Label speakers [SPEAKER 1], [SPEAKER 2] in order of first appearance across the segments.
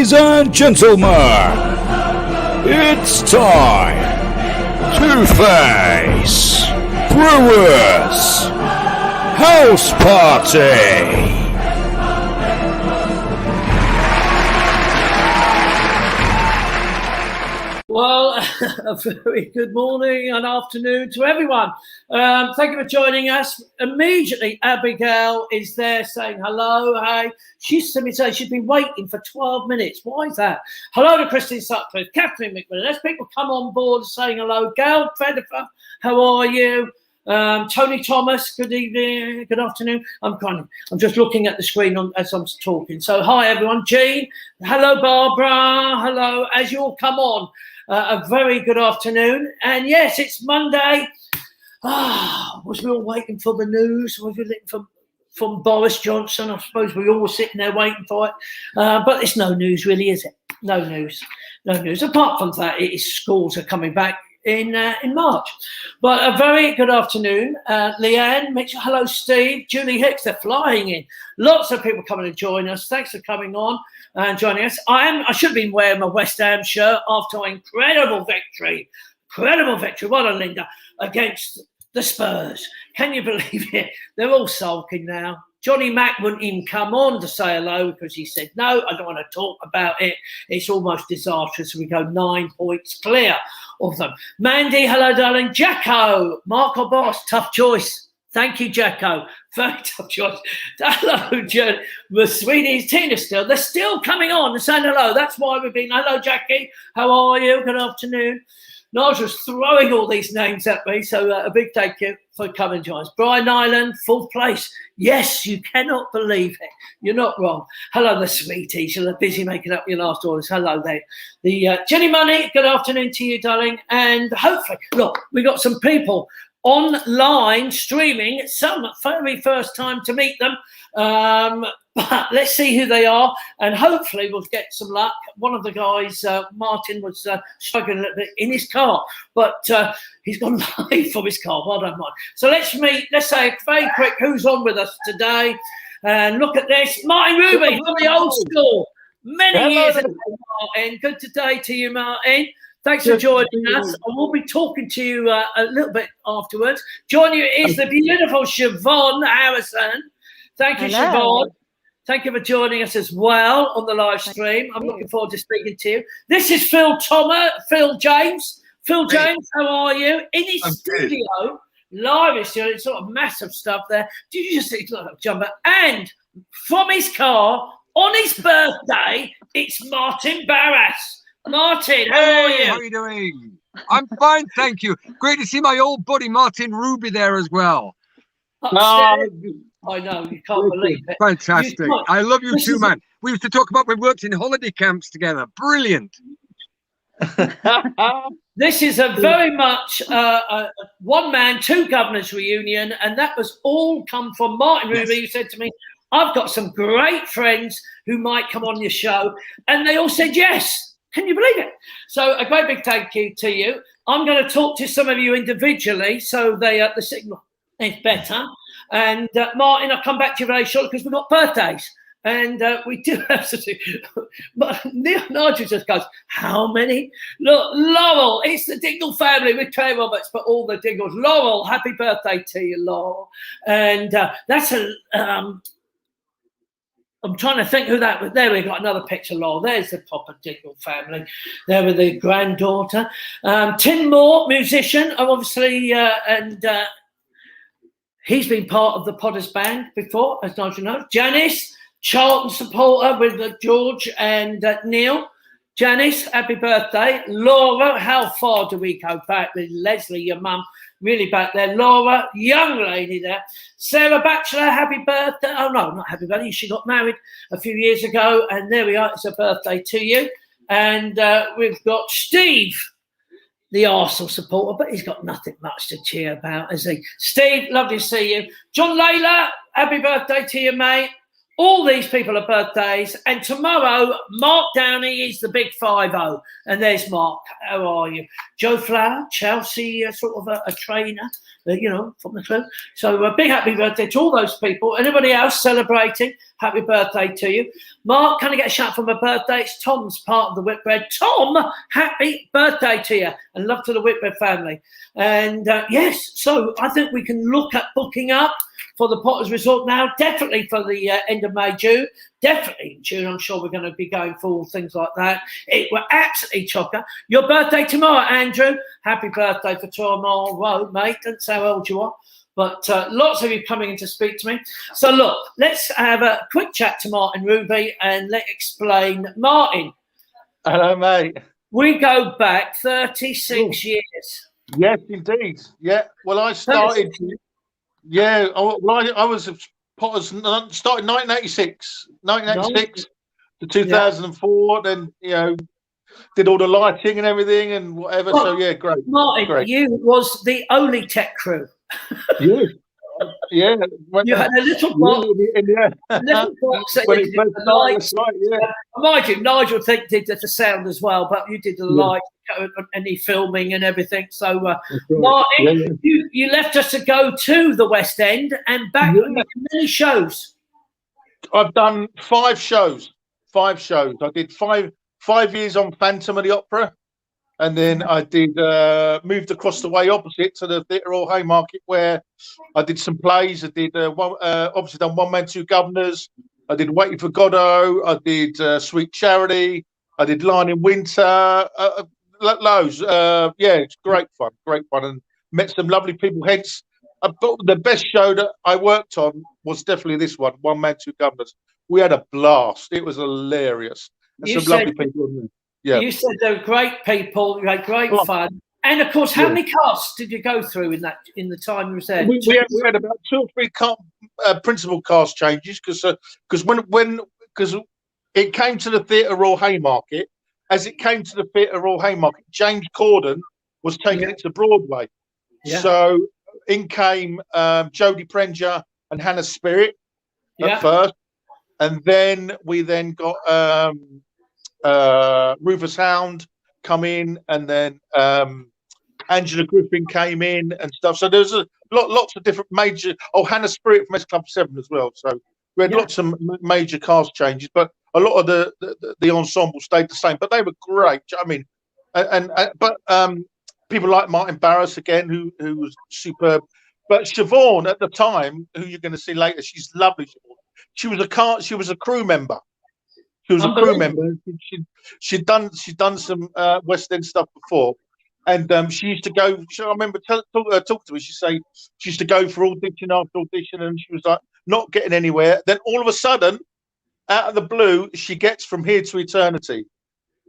[SPEAKER 1] Ladies and gentlemen, it's time to face Brewers House Party.
[SPEAKER 2] Well, a very good morning and afternoon to everyone. Thank you for joining us. Immediately, Abigail is there saying hello. Hey, she's been waiting for 12 minutes. Why is that? Hello to Christine Sutcliffe, Catherine McMillan. There's people come on board saying hello. Gail Fedifer, how are you? Tony Thomas, good evening, good afternoon. I'm just looking at the screen as I'm talking. So, hi everyone. Jean, hello Barbara, hello. As you all come on. A very good afternoon, and yes, it's Monday. Was we all waiting for the news? Was we waiting from Boris Johnson? I suppose we all were sitting there waiting for it, but it's no news, really, is it? No news. Apart from that, schools are coming back in March. But a very good afternoon, Leanne. Hello, Steve, Julie Hicks. They're flying in. Lots of people coming to join us. Thanks for coming on and joining us. I should have been wearing my West Ham shirt after an incredible victory. What a Linda against the Spurs. Can you believe it? They're all sulking now. Johnny Mack wouldn't even come on to say hello because he said, no, I don't want to talk about it. It's almost disastrous. We go 9 points clear of them. Mandy, hello, darling. Jacko, Marco Boss, tough choice. Thank you, Jacko. Very tough choice. Hello, the sweeties. Tina's still. They're still coming on and saying hello. That's why we've been. Hello, Jackie. How are you? Good afternoon. Nigel's throwing all these names at me, so a big thank you for coming, John. Brian Island, fourth place. Yes, you cannot believe it. You're not wrong. Hello, the sweeties. You're busy making up your last orders. Hello there. The Jenny Money, good afternoon to you, darling. And hopefully, look, we got some people online streaming. Some very first time to meet them. But let's see who they are, and hopefully we'll get some luck. One of the guys, Martin, was struggling a little bit in his car, but he's gone live from his car. Well done, Martin. So let's say very quick who's on with us today. And look at this, Martin Ruby from the old school. Many years ago, Martin. Good today to you, Martin. Thanks for joining us. I will be talking to you a little bit afterwards. Joining you is the beautiful Siobhan Harrison. Thank you, Siobhan. Thank you for joining us as well on the live stream. I'm looking forward to speaking to you. This is Phil James. Phil James, how are you? In his studio, live in studio, it's sort of massive stuff there. Did you just see a jumper? And from his car, on his birthday, it's Martin Barras. Martin, how are you?
[SPEAKER 3] How are you doing? I'm fine, thank you. Great to see my old buddy Martin Ruby there as well.
[SPEAKER 2] I know, you can't believe it.
[SPEAKER 3] Fantastic. I love you too, man. We used to talk about we worked in holiday camps together. Brilliant.
[SPEAKER 2] This is a very much a one man, two governors reunion, and that was all come from Martin Ruby, who said to me, I've got some great friends who might come on your show. And they all said yes. Can you believe it? So a great big thank you to you. I'm going to talk to some of you individually so the signal is better. And Martin, I'll come back to you very shortly because we've got birthdays. And we do have to do. But Nigel just goes, how many? Look, Laurel, it's the Dingle family with Trey Roberts, but all the Dingles. Laurel, happy birthday to you, Laurel. And that's I'm trying to think who that was. There we got another picture, Laurel. There's the proper Dingle family. There with the granddaughter. Tim Moore, musician, obviously, and he's been part of the Potters Band before, as Nigel knows. Janice, Charlton supporter with George and Neil. Janice, happy birthday. Laura, how far do we go back with Leslie, your mum? Really back there. Laura, young lady there. Sarah Batchelor, happy birthday. Oh, no, not happy birthday. She got married a few years ago. And there we are. It's a birthday to you. And we've got Steve, the Arsenal supporter, but he's got nothing much to cheer about, has he? Steve, lovely to see you. John Layla, happy birthday to you, mate. All these people are birthdays. And tomorrow, Mark Downey is the big 5-0. And there's Mark. How are you? Joe Flower, Chelsea, sort of a trainer, from the club. So a big happy birthday to all those people. Anybody else celebrating? Happy birthday to you. Mark, can I get a shout for my birthday? It's Tom's part of the Whitbread. Tom, happy birthday to you, and love to the Whitbread family. And yes, so I think we can look at booking up for the Potters Resort now, definitely for the end of May, June. Definitely in June, I'm sure we're going to be going for all things like that. It were absolutely chocker. Your birthday tomorrow, Andrew. Happy birthday for tomorrow, mate. Don't say how old you are. But lots of you coming in to speak to me. So look, let's have a quick chat to Martin Ruby and let's explain. Martin.
[SPEAKER 4] Hello, mate.
[SPEAKER 2] We go back 36 years.
[SPEAKER 4] Yes, indeed. Yeah. Well, I started. Yeah. I was Potters. Started 1986. 1986 to 2004. Yeah. Then did all the lighting and everything and whatever. Well, so yeah, great.
[SPEAKER 2] Martin,
[SPEAKER 4] great.
[SPEAKER 2] You was the only tech crew.
[SPEAKER 4] Yeah. Yeah.
[SPEAKER 2] You had a little box. Little box that you did the lights. Right, yeah. Mind you, Nigel did the sound as well, but you did the lights, any filming and everything. So, Martin, you left us to go to the West End and back on many shows.
[SPEAKER 4] I've done 5 shows. 5 shows. I did 5 years on Phantom of the Opera. And then I did moved across the way opposite to the Theatre Hall Haymarket, where I did some plays. I did obviously done One Man, Two Governors. I did Waiting for Godot. I did Sweet Charity. I did Lion in Winter. Loads. It's great fun, and met some lovely people. Hence, the best show that I worked on was definitely this one, One Man, Two Governors. We had a blast. It was hilarious. And some lovely people on there. Yeah.
[SPEAKER 2] You said they were great people. You had great fun, and of course, how many casts did you go through in the time you were there?
[SPEAKER 4] We had about 2 or 3 principal cast changes because when it came to the Theatre Royal Haymarket, as it came to the Theatre Royal Haymarket, James Corden was taking it to Broadway. Yeah. So in came Jodie Prenger and Hannah Spirit at first, and then we got. Rufus Hound come in, and then Angela Griffin came in and stuff. So there's lots of different major. Oh, Hannah Spirit from S Club 7 as well. So we had lots of major cast changes, but a lot of the ensemble stayed the same. But they were great. I mean, but people like Martin Barras again, who was superb. But Siobhan at the time, who you're going to see later, she's lovely. She was a crew member. She was a crew member. She'd done some West End stuff before, and she used to go. I remember talk to her. She used to go for audition after audition, and she was like not getting anywhere. Then all of a sudden, out of the blue, she gets From Here to Eternity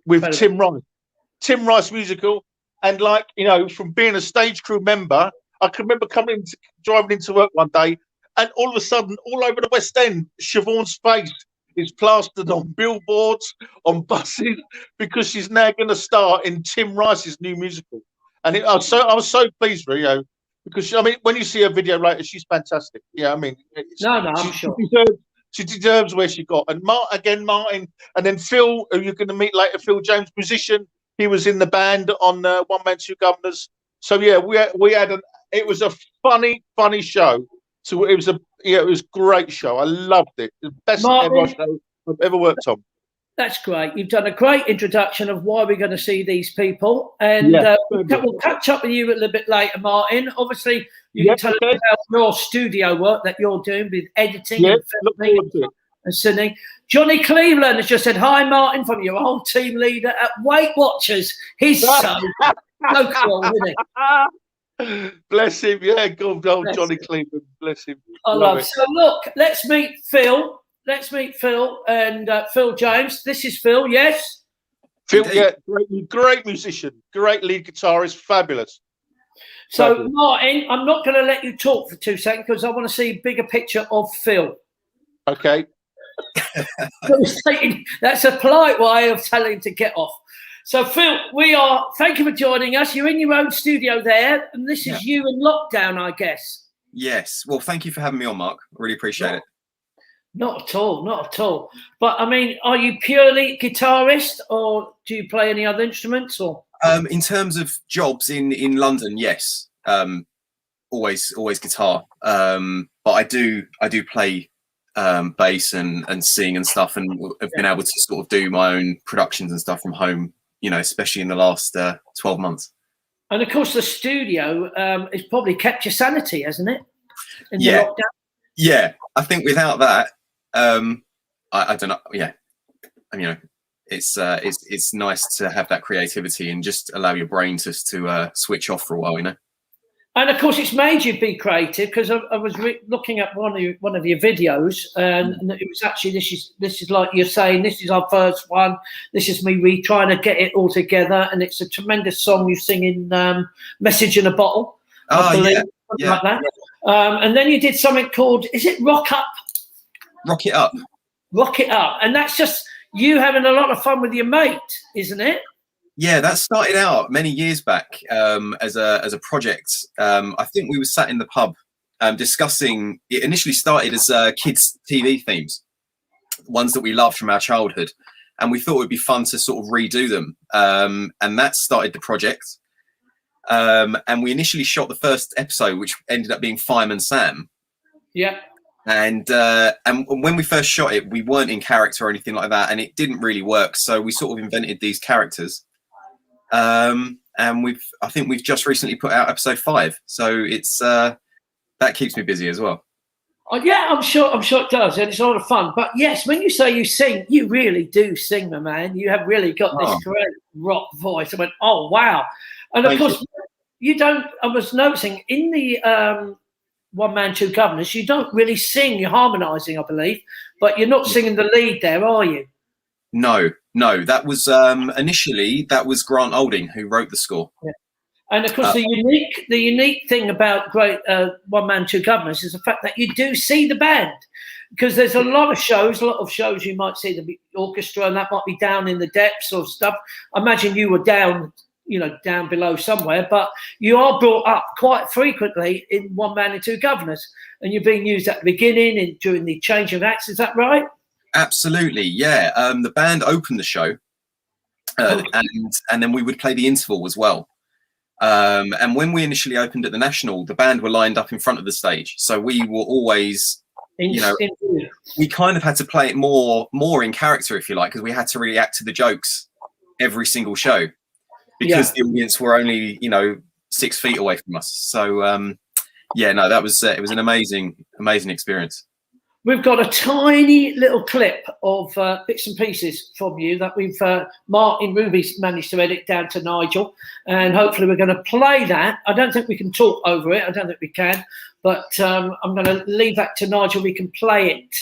[SPEAKER 4] with Tim Rice. Tim Rice musical, and from being a stage crew member, I can remember driving into work one day, and all of a sudden, all over the West End, Siobhan's face is plastered on billboards, on buses, because she's now going to star in Tim Rice's new musical. And I was so pleased for her, because when you see her video later, she's fantastic. Yeah, I'm sure she deserves where she got. And Martin, and then Phil, who you're going to meet later, Phil James, musician. He was in the band on One Man, Two Governors. So yeah, it was a funny show. So it was a great show. I loved it. The best ever show I've ever worked on.
[SPEAKER 2] That's great. You've done a great introduction of why we're going to see these people, and we'll catch up with you a little bit later, Martin. Obviously, you can tell us about your studio work that you're doing with editing and filming and singing. Johnny Cleveland has just said hi, Martin, from your old team leader at Weight Watchers. He's so cool, isn't he?
[SPEAKER 4] Bless him, good old Johnny Cleveland. Bless him.
[SPEAKER 2] I love it. So look, let's meet Phil. And Phil James. This is Phil, yes?
[SPEAKER 4] Phil, great musician, great lead guitarist, fabulous.
[SPEAKER 2] So, Martin, I'm not going to let you talk for 2 seconds because I want to see a bigger picture of Phil.
[SPEAKER 4] Okay.
[SPEAKER 2] That's a polite way of telling him to get off. So, Phil, thank you for joining us. You're in your own studio there, and this is you in lockdown, I guess.
[SPEAKER 5] Yes. Well, thank you for having me on, Mark. I really appreciate it.
[SPEAKER 2] Not at all. But, are you purely guitarist, or do you play any other instruments? Or
[SPEAKER 5] in terms of jobs in London, yes. Always guitar. But I do play bass and sing and stuff, and have been able to sort of do my own productions and stuff from home, you know, especially in the last 12 months.
[SPEAKER 2] And of course, the studio has probably kept your sanity, hasn't it? In the
[SPEAKER 5] Yeah.
[SPEAKER 2] lockdown?
[SPEAKER 5] Yeah, I think without that, I don't know. Yeah, and, you know, it's nice to have that creativity and just allow your brain to switch off for a while, you know.
[SPEAKER 2] And of course, it's made you be creative, because I was looking at one of your videos, and it was actually this is like you're saying, this is our first one. This is me trying to get it all together, and it's a tremendous song you sing in "Message in a Bottle." I believe,
[SPEAKER 5] yeah,
[SPEAKER 2] like that. And then you did something called, is it Rock Up?
[SPEAKER 5] Rock It Up.
[SPEAKER 2] Rock It Up, and that's just you having a lot of fun with your mate, isn't it?
[SPEAKER 5] Yeah, that started out many years back as a project. I think we were sat in the pub discussing. It initially started as kids' TV themes, ones that we loved from our childhood, and we thought it would be fun to sort of redo them. And that started the project. And we initially shot the first episode, which ended up being Fireman Sam.
[SPEAKER 2] Yeah. And
[SPEAKER 5] when we first shot it, we weren't in character or anything like that, and it didn't really work. So we sort of invented these characters. And I think we've just recently put out episode 5. So it's that keeps me busy as well.
[SPEAKER 2] Oh, yeah, I'm sure it does, and it's a lot of fun. But yes, when you say you sing, you really do sing, my man. You have really got this great rock voice. I went, oh wow! And of course, you don't. I was noticing in the One Man, Two Governors, you don't really sing. You're harmonising, I believe, but you're not singing the lead there, are you?
[SPEAKER 5] No. That was initially Grant Olding who wrote the score.
[SPEAKER 2] Yeah. And of course, the unique thing about great One Man, Two Governors is the fact that you do see the band, because there's a lot of shows you might see the orchestra, and that might be down in the depths or stuff. I imagine you were down below somewhere, but you are brought up quite frequently in One Man and Two Governors, and you're being used at the beginning and during the change of acts. Is that right?
[SPEAKER 5] Absolutely, yeah. The band opened the show, and then we would play the interval as well. And when we initially opened at the National, the band were lined up in front of the stage, so we were always, we kind of had to play it more in character, if you like, because we had to react to the jokes every single show, because the audience were only 6 feet away from us. So that was it was an amazing experience.
[SPEAKER 2] We've got a tiny little clip of bits and pieces from you that we've Martin Ruby's managed to edit down to Nigel, and hopefully we're going to play that. I don't think we can talk over it. I don't think we can, but I'm going to leave that to Nigel. We can play it.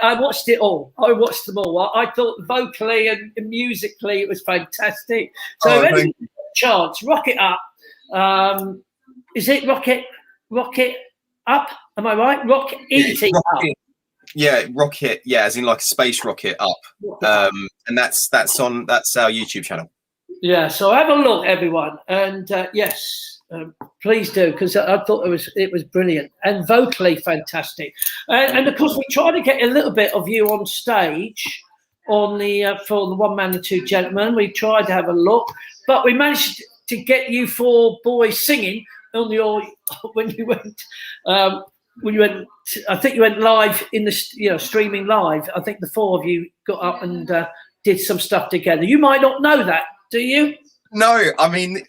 [SPEAKER 2] I watched it all. I watched them all. I thought vocally and musically it was fantastic. So any chance, Rock It Up. Is it Rock It Up? Am I right? Rock It Up.
[SPEAKER 5] Yeah, rocket. Yeah, as in like a space rocket up. And that's our YouTube channel.
[SPEAKER 2] Yeah, so have a look, everyone, and yes, please do, because I thought it was brilliant and vocally fantastic. And of course, we try to get a little bit of you on stage on the for the One Man and Two Gentlemen. We tried to have a look, but we managed to get you 4 boys singing on your when you went. I think you went live in the streaming live. I think the 4 of you got up and did some stuff together. You might not know that, do you?
[SPEAKER 5] No, I mean,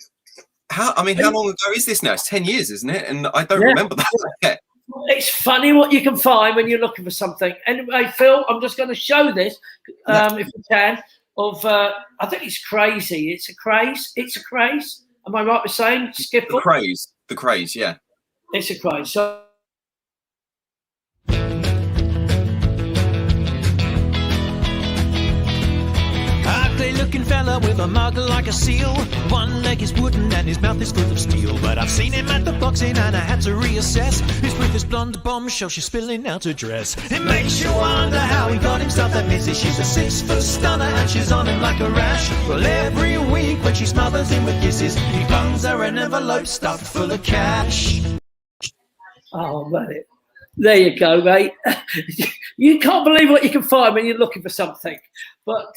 [SPEAKER 5] how long ago is this now? It's 10 years, isn't it? And I don't remember that.
[SPEAKER 2] It's funny what you can find when you're looking for something. Anyway, Phil, I'm just going to show this. if we can, of I think it's crazy. It's a craze. It's a craze. Am I right with saying Skiffle?
[SPEAKER 5] The craze, yeah.
[SPEAKER 2] It's a craze. So.
[SPEAKER 6] Looking fella with a mug like a seal. One leg is wooden and his mouth is full of steel. But I've seen him at the boxing and I had to reassess. He's with this blonde bombshell, she's spilling out her dress. It makes you wonder how he got himself that busy. She's a 6-foot stunner and she's on him like a rash. Well, every week when she smothers him with kisses, he phones her an envelope stuffed full of cash.
[SPEAKER 2] Oh, mate. There you go, mate. You can't believe what you can find when you're looking for something. But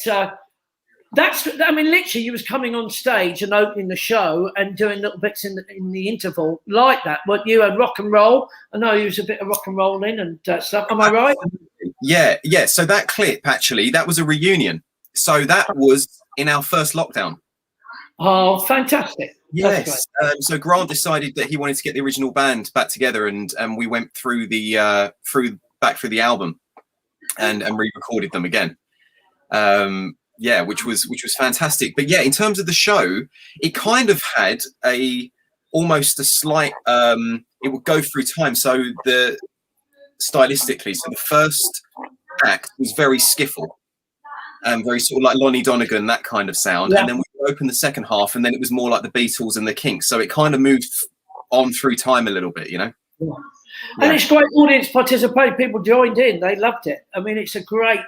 [SPEAKER 2] literally, you was coming on stage and opening the show and doing little bits in the interval like that. But you had rock and roll. I know you was a bit of rock and roll in and stuff. Am I right?
[SPEAKER 5] Yeah. So that clip, actually, that was a reunion. So that was in our first lockdown.
[SPEAKER 2] Oh, fantastic.
[SPEAKER 5] Yes. So Grant decided that he wanted to get the original band back together, and we went through the back through the album and re-recorded them again. Which was fantastic. But yeah, in terms of the show, it kind of had almost a slight it would go through time. So stylistically, so the first act was very skiffle and very sort of like Lonnie Donegan, that kind of sound. Yeah. And then we opened the second half, and then it was more like the Beatles and the Kinks. So it kind of moved on through time a little bit, you know.
[SPEAKER 2] Yeah. And it's great audience participation. People joined in; they loved it. I mean, it's a great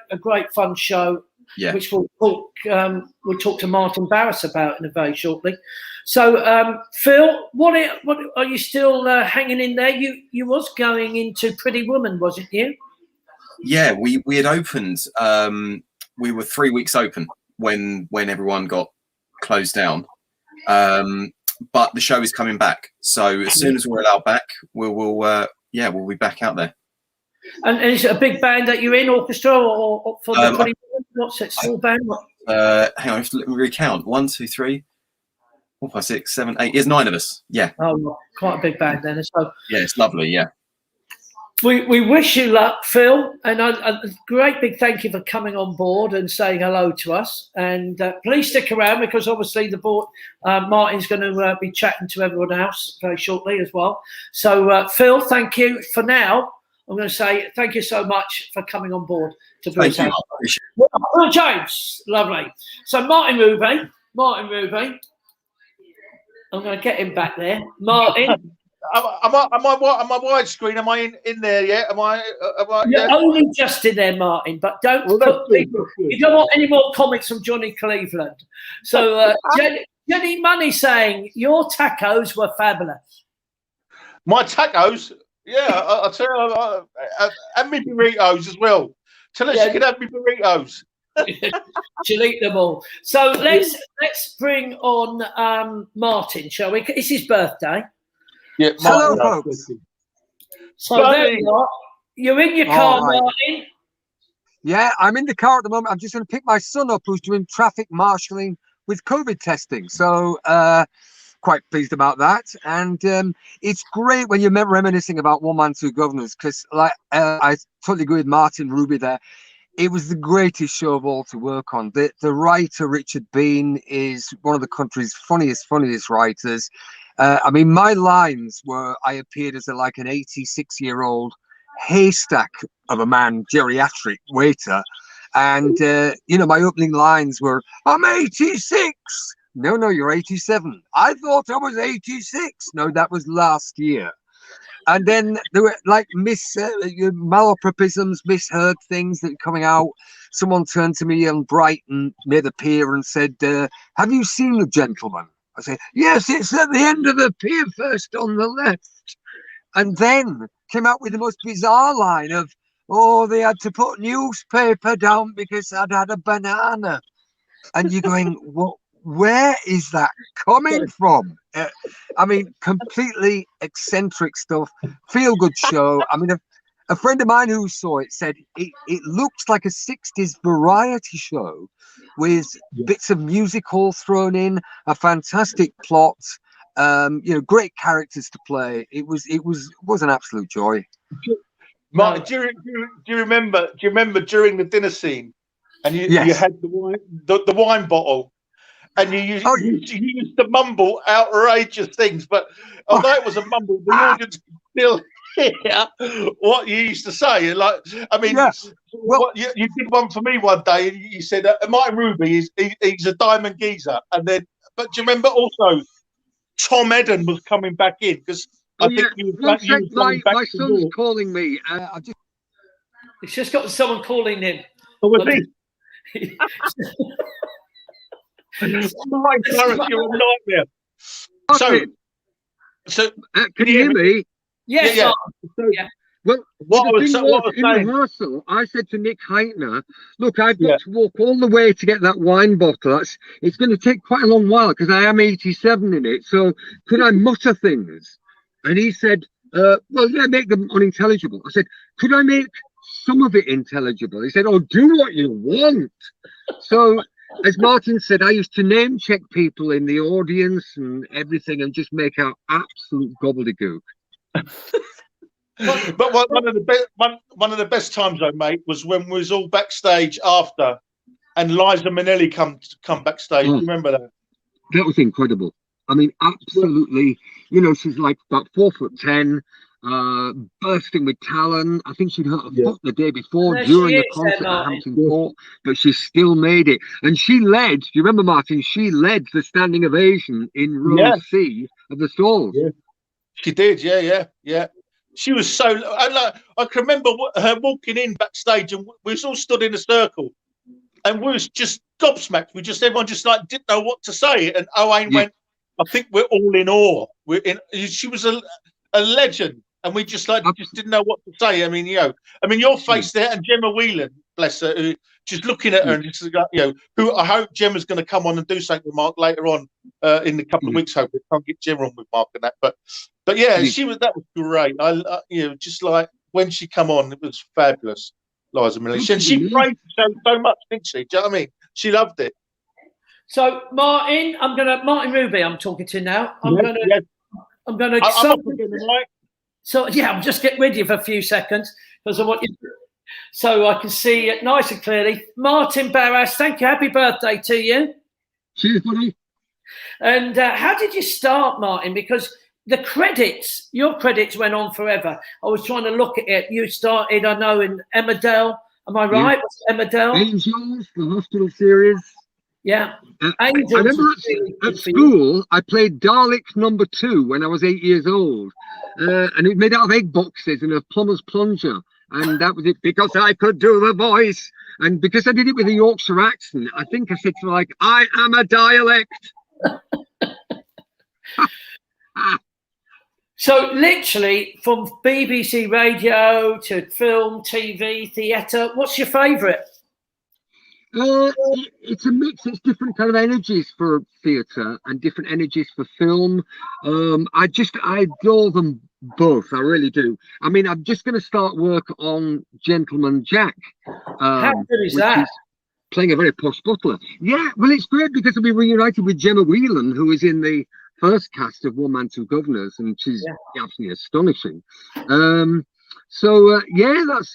[SPEAKER 2] fun show.
[SPEAKER 5] Yeah.
[SPEAKER 2] Which we'll talk to Martin Barris about in a very shortly. So, Phil, what are you still hanging in there? You was going into Pretty Woman, wasn't you?
[SPEAKER 5] Yeah, we had opened. We were 3 weeks open when everyone got closed down. But the show is coming back, so as soon as we're allowed back, we'll be back out there.
[SPEAKER 2] And is it a big band that you're in, orchestra, or for the Pretty Woman? What's it, small band?
[SPEAKER 5] Hang on, I have to recount. 1, 2, 3, 4, 5, 6, 7, 8. There's 9 of us. Yeah.
[SPEAKER 2] Oh, quite a big band then. So
[SPEAKER 5] yeah, it's lovely. Yeah.
[SPEAKER 2] We wish you luck, Phil, and a great big thank you for coming on board and saying hello to us. And please stick around, because obviously the board, Martin's going to be chatting to everyone else very shortly as well. So Phil, thank you for now. I'm going to say thank you so much for coming on board to Brewers.
[SPEAKER 5] Thank
[SPEAKER 2] you. Well, James, lovely. So Martin Ruby. I'm going to get him back there. Martin.
[SPEAKER 4] Am I widescreen? Am I in there yet? Am I
[SPEAKER 2] You're only just in there, Martin, but don't put people. You don't want any more comments from Johnny Cleveland. So Jenny Money saying your tacos were fabulous.
[SPEAKER 4] My tacos? Yeah, I'll tell you, and my burritos as well. Tell her she can have my burritos.
[SPEAKER 2] She'll eat them all. So let's bring on Martin, shall we? It's his birthday.
[SPEAKER 4] Yeah,
[SPEAKER 3] hello, folks.
[SPEAKER 2] So there you are. You're in your car, right. Martin.
[SPEAKER 3] Yeah, I'm in the car at the moment. I'm just going to pick my son up, who's doing traffic marshalling with COVID testing. So quite pleased about that. And it's great when you're reminiscing about One Man, Two Governors, because I totally agree with Martin Ruby there. It was the greatest show of all to work on. The writer, Richard Bean, is one of the country's funniest writers. I mean, my lines were, I appeared as an 86-year-old haystack of a man, geriatric waiter. And, my opening lines were, I'm 86. No, you're 87. I thought I was 86. No, that was last year. And then there were malapropisms, misheard things that were coming out. Someone turned to me on Brighton near the pier and said, have you seen The Gentleman? I said, yes, it's at the end of the pier, first on the left. And then came out with the most bizarre line of, they had to put newspaper down because I'd had a banana. And you're going, what? Where is that coming from? I mean, completely eccentric stuff. Feel good show. I mean, a friend of mine who saw it said it looks like a 60s variety show with bits of music all thrown in, a fantastic plot, great characters to play. It was an absolute joy.
[SPEAKER 4] Martin, do you remember during the dinner scene and you
[SPEAKER 3] Yes.
[SPEAKER 4] had the wine bottle, and you used to mumble outrageous things. But although it was a mumble, the audience could still hear what you used to say. Like, I mean,
[SPEAKER 3] Well,
[SPEAKER 4] you did one for me one day, and you said Martin Ruby he's a diamond geezer, and then but do you remember also Tom Eden was coming back in because I think you were coming back
[SPEAKER 3] my
[SPEAKER 4] to
[SPEAKER 3] son's
[SPEAKER 4] York.
[SPEAKER 3] calling me.
[SPEAKER 2] It's just got someone calling him.
[SPEAKER 4] Oh, was he? My Clarence, you're a nightmare.
[SPEAKER 3] Okay.
[SPEAKER 4] So
[SPEAKER 3] Can you hear me?
[SPEAKER 2] Yes.
[SPEAKER 4] Yeah.
[SPEAKER 2] Mark.
[SPEAKER 4] So,
[SPEAKER 3] Well,
[SPEAKER 4] what I was
[SPEAKER 3] in
[SPEAKER 4] saying.
[SPEAKER 3] rehearsal, I said to Nick Heitner, look, I've got to walk all the way to get that wine bottle. It's going to take quite a long while because I am 87 in it. So could I mutter things? And he said, well, yeah, make them unintelligible. I said, could I make some of it intelligible? He said, oh, do what you want. So, as Martin said, I used to name check people in the audience and everything and just make out absolute gobbledygook.
[SPEAKER 4] But one of the best times I made was when we was all backstage after, and Liza Minnelli come backstage.
[SPEAKER 3] Oh,
[SPEAKER 4] You remember that?
[SPEAKER 3] That was incredible. I mean, absolutely. You know, she's like about 4'10", bursting with talent. I think she'd hurt her foot the day before during the concert at Hampton Court, but she still made it. And she led. Do you remember, Martin? She led the standing ovation in row C of the stalls.
[SPEAKER 4] Yeah, she did. Yeah. She was so. I can remember her walking in backstage, and we was all stood in a circle, and we was just gobsmacked. Everyone just like didn't know what to say. And Owain went, "I think we're all in awe." She was a legend, and we just didn't know what to say. I mean, your face there, and Gemma Whelan, bless her, who, just looking at her and just who I hope Gemma's going to come on and do something with Mark later on in a couple of weeks. Hope we can't get Gemma on with Mark and that, but yeah, that was great. I just like when she come on, it was fabulous. Liza Minnelli, and she praised the show so much, didn't she? Do you know what I mean? She loved it.
[SPEAKER 2] So Martin Ruby, I'm talking to now. I'm gonna. So yeah, I'm just getting with you for a few seconds because I want you, so I can see it nice and clearly. Martin Barras, thank you. Happy birthday to you.
[SPEAKER 3] Cheers, buddy.
[SPEAKER 2] And how did you start, Martin? Because your credits went on forever. I was trying to look at it. You started, I know, in Emmerdale. Am I right? Emmerdale?
[SPEAKER 3] Angels, the hospital series.
[SPEAKER 2] Yeah.
[SPEAKER 3] I remember at school, I played Dalek number 2 when I was 8 years old. And it was made out of egg boxes and a plumber's plunger. And that was it, because I could do the voice. And because I did it with a Yorkshire accent, I think I said to like, I am a dialect.
[SPEAKER 2] So literally from BBC radio to film, TV, theatre, what's your favourite?
[SPEAKER 3] It's a mix. It's different kind of energies for theatre and different energies for film. I adore them both. I really do. I mean, I'm just going to start work on Gentleman Jack.
[SPEAKER 2] How good is that?
[SPEAKER 3] Playing a very posh butler. Yeah, well, it's great because I'll be reunited with Gemma Whelan, who is in the first cast of One Man, Two Governors, and she's absolutely astonishing. So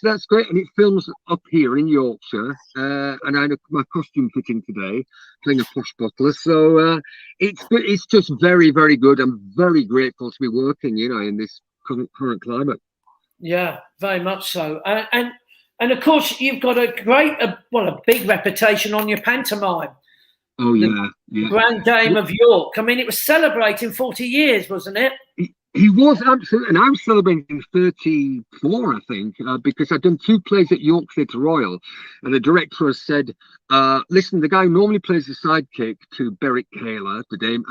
[SPEAKER 3] that's great, and it films up here in Yorkshire, and I had my costume fitting today, playing a posh butler. So it's just very, very good. I'm very grateful to be working, in this current climate.
[SPEAKER 2] Yeah, very much so. And of course, you've got a great, a big reputation on your pantomime.
[SPEAKER 3] Oh yeah.
[SPEAKER 2] Grand Dame of York. I mean, it was celebrating 40 years, wasn't it?
[SPEAKER 3] He was absolutely, and I was celebrating 34, I think, because I'd done 2 plays at York Theatre Royal, and the director has said, listen, the guy who normally plays the sidekick to Beric Kaler, the Dame,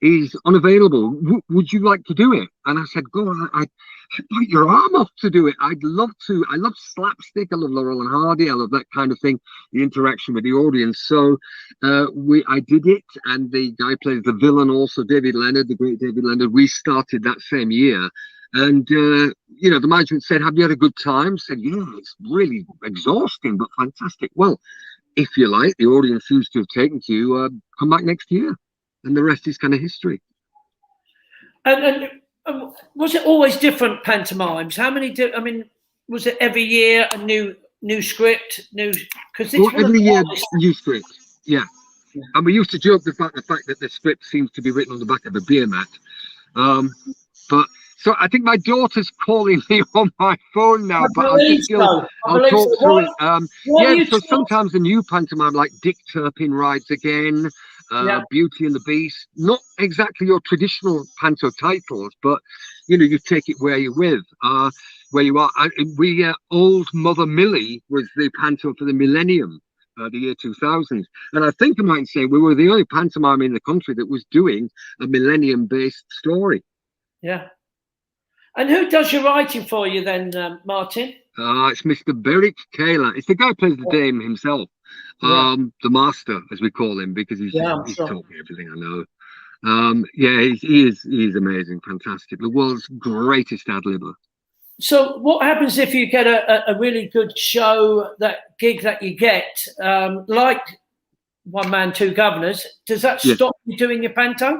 [SPEAKER 3] is unavailable. Would you like to do it? And I said, go on, I'd bite your arm off to do it. I'd love to. I love slapstick. I love Laurel and Hardy. I love that kind of thing, the interaction with the audience. So I did it, and the guy plays the villain also, David Leonard, the great David Leonard. We started that same year. And, the management said, have you had a good time? I said, yeah, it's really exhausting, but fantastic. Well, if you like, the audience seems to have taken to you, come back next year. And the rest is kind of history.
[SPEAKER 2] And was it always different pantomimes? How many? Was it every year a new new script, because it's
[SPEAKER 3] every year new script. Yeah. And we used to joke the fact that the script seems to be written on the back of a beer mat. But so I think my daughter's calling me on my phone now, but I'll talk through it. So sometimes the new pantomime, like Dick Turpin Rides Again, Beauty and the Beast, not exactly your traditional panto titles, but you take it where you're where you are. Old Mother Millie was the panto for the millennium. The year 2000, and I think I might say we were the only pantomime in the country that was doing a millennium-based story.
[SPEAKER 2] Yeah. And who does your writing for you then, Martin?
[SPEAKER 3] It's Mr. Beric Taylor. It's the guy who plays the Dame himself, the master, as we call him, because he's taught me everything I know. He is amazing, fantastic. The world's greatest ad-libber.
[SPEAKER 2] So what happens if you get a really good show, that gig that you get, like One Man, Two Governors? Does that stop you doing your panto?